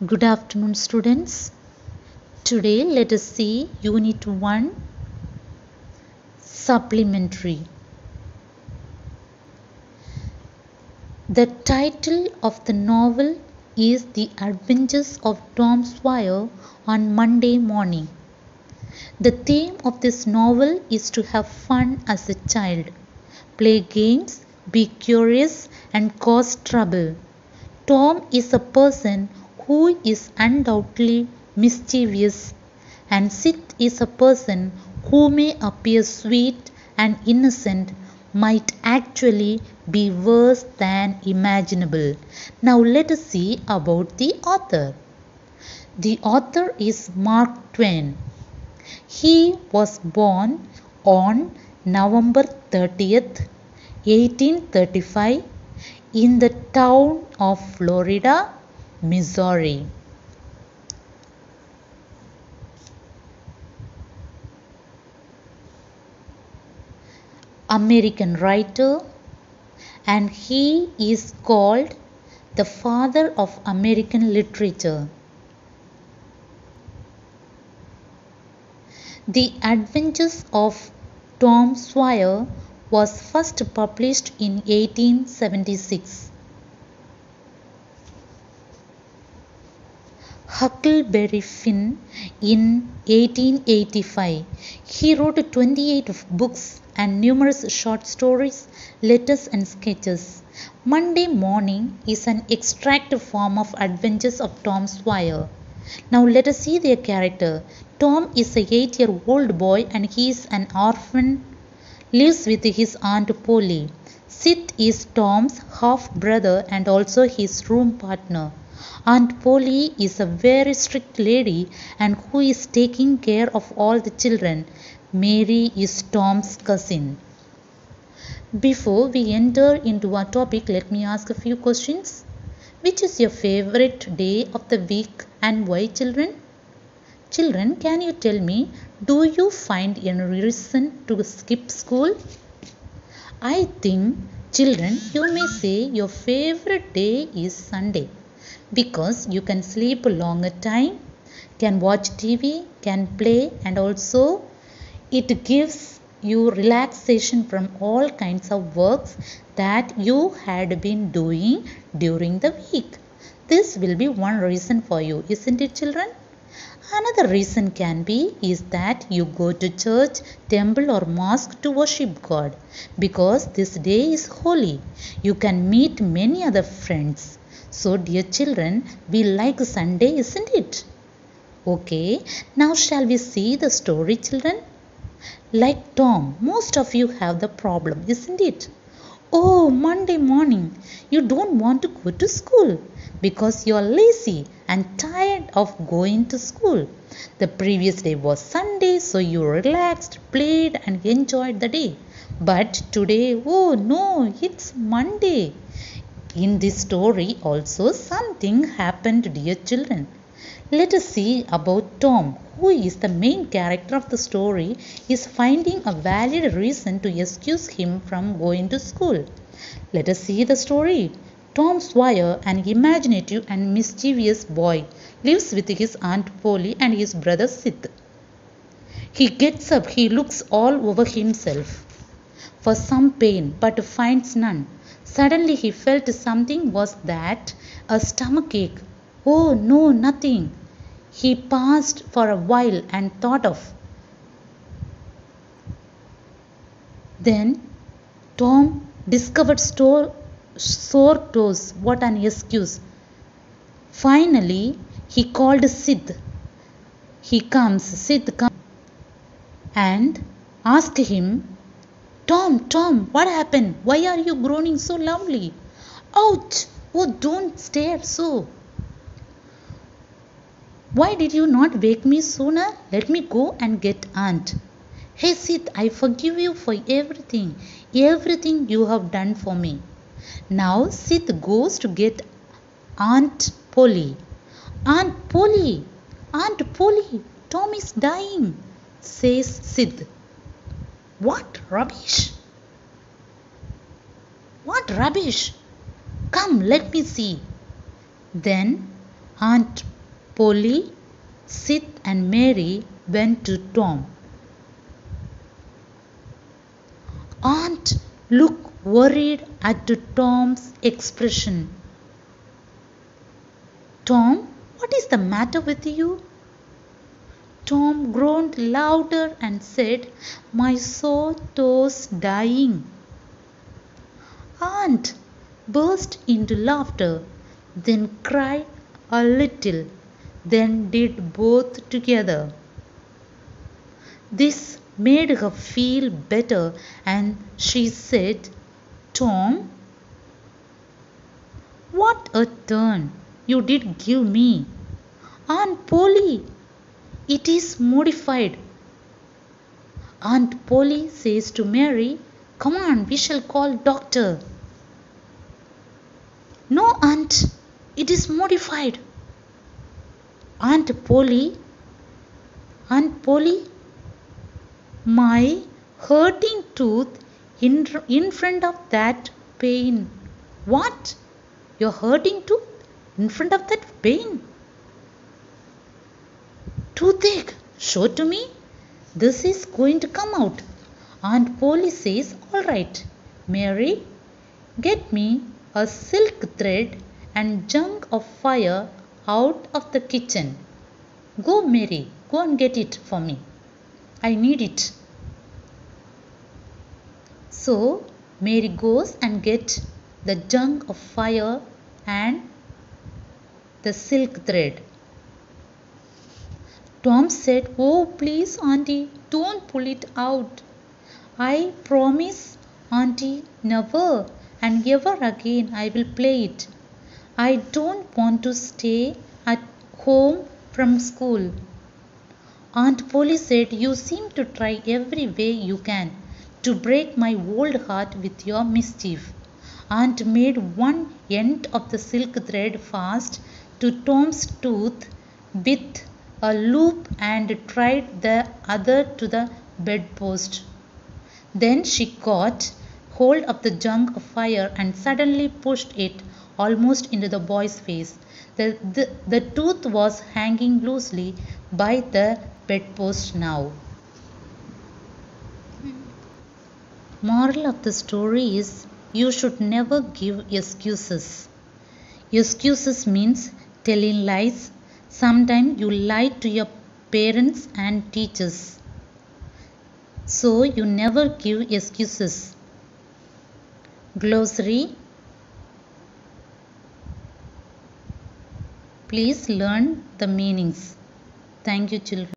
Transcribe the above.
Good afternoon, students. Today, let us see Unit 1 Supplementary. The title of the novel is The Adventures of Tom Sawyer on Monday Morning. The theme of this novel is to have fun as a child, play games, be curious, and cause trouble. Tom is a person who is undoubtedly mischievous, and Sid is a person who may appear sweet and innocent, might actually be worse than imaginable. Now let us see about the author. The author is Mark Twain. He was born on November 30th, 1835 in the town of Florida, Missouri. American writer, and he is called the father of American literature. The Adventures of Tom Sawyer was first published in 1876. Huckleberry Finn in 1885. He wrote 28 books and numerous short stories, letters and sketches. Monday Morning is an extracted form of Adventures of Tom Sawyer. Now let us see their character. Tom is a 8-year-old boy and he is an orphan, lives with his Aunt Polly. Sid is Tom's half-brother and also his room partner. Aunt Polly is a very strict lady and who is taking care of all the children. Mary is Tom's cousin. Before we enter into our topic, let me ask a few questions. Which is your favorite day of the week and why, children? Children, can you tell me, do you find any reason to skip school? I think, children, you may say your favorite day is Sunday because you can sleep a longer time, can watch TV, can play, and also it gives you relaxation from all kinds of works that you had been doing during the week. This will be one reason for you, isn't it, children? Another reason can be is that you go to church, temple or mosque to worship God because this day is holy. You can meet many other friends. So dear children, we like Sunday, isn't it? Okay, now shall we see the story, children? Like Tom, most of you have the problem, isn't it? Oh, Monday morning, you don't want to go to school because you are lazy and tired of going to school. The previous day was Sunday, so you relaxed, played, and enjoyed the day. But today, oh no, it's Monday. In this story, also something happened, dear children. Let us see about Tom, who is the main character of the story, is finding a valid reason to excuse him from going to school. Let us see the story. Tom Sawyer, an imaginative and mischievous boy, lives with his Aunt Polly and his brother Sid. He gets up, he looks all over himself for some pain, but finds none. Suddenly he felt something. Was that a stomachache? Oh no, nothing. He paused for a while and thought of. Then Tom discovered sore toes. What an excuse. Finally, he called Sid. Sid comes and asked him, Tom, what happened? Why are you groaning so loudly? Ouch! Oh, don't stare so. Why did you not wake me sooner? Let me go and get Aunt. Hey Sid, I forgive you for everything you have done for me. Now Sid goes to get Aunt Polly. Aunt Polly, Tom is dying, says Sid. What rubbish? What rubbish? Come, let me see. Then Aunt Polly, Sid and Mary went to Tom. Aunt looked worried at Tom's expression. Tom, what is the matter with you? Tom groaned louder and said, My sore toe's dying. Aunt burst into laughter, then cried a little, then did both together. This made her feel better and she said, Tom, what a turn you did give me. Aunt Polly, it is modified. Aunt Polly says to Mary, Come on, we shall call doctor. No, Aunt, it is modified. Aunt Polly, my hurting tooth in front of that pain. What? Your hurting tooth in front of that pain? Toothache, show to me. This is going to come out. Aunt Polly says, All right, Mary, get me a silk thread and jug of fire out of the kitchen. Go, Mary, go and get it for me. I need it. So Mary goes and gets the jug of fire and the silk thread. Tom said, Oh, please, Auntie, don't pull it out. I promise, Auntie, never and ever again I will play it. I don't want to stay at home from school. Aunt Polly said, You seem to try every way you can to break my old heart with your mischief. Aunt made one end of the silk thread fast to Tom's tooth with a loop and tied the other to the bedpost. Then she caught hold of the jug of fire and suddenly pushed it almost into the boy's face. The tooth was hanging loosely by the bedpost now. Moral of the story is you should never give excuses. Excuses means telling lies. Sometimes you lie to your parents and teachers. So you never give excuses. Glossary. Please learn the meanings. Thank you, children.